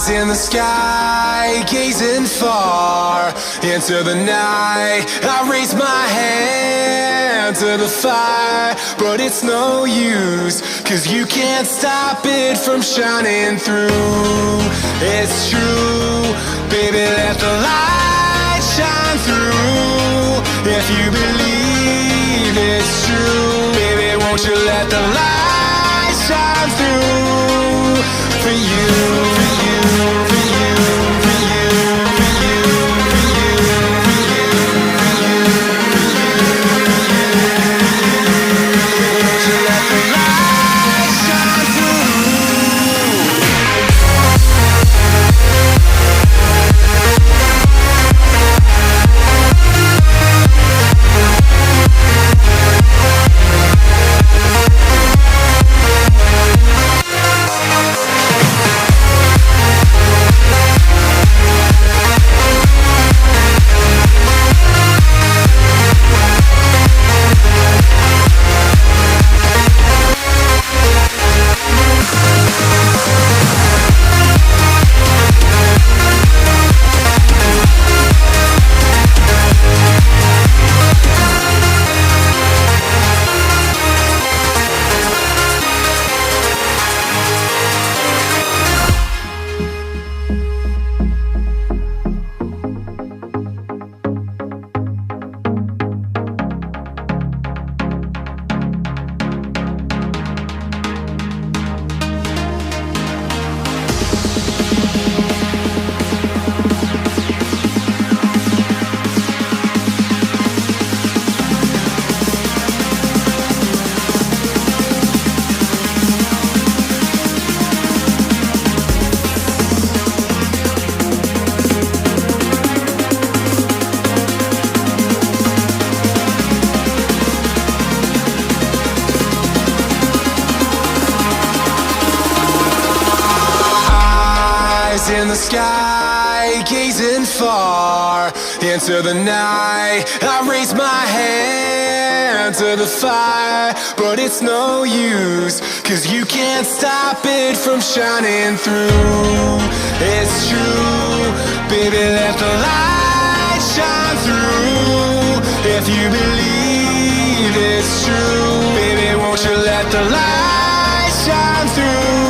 In the sky, gazing far into the night, I raise my hand to the fire, but it's no use, 'cause you can't stop it from shining through. It's true, baby, let the light shine through. If you believe it's true, baby, won't you let the light shine through for you, for you. In the sky, gazing far into the night, I raise my hand to the fire, but it's no use, 'cause you can't stop it from shining through. It's true, baby, let the light shine through. If you believe it's true, baby, won't you let the light shine through?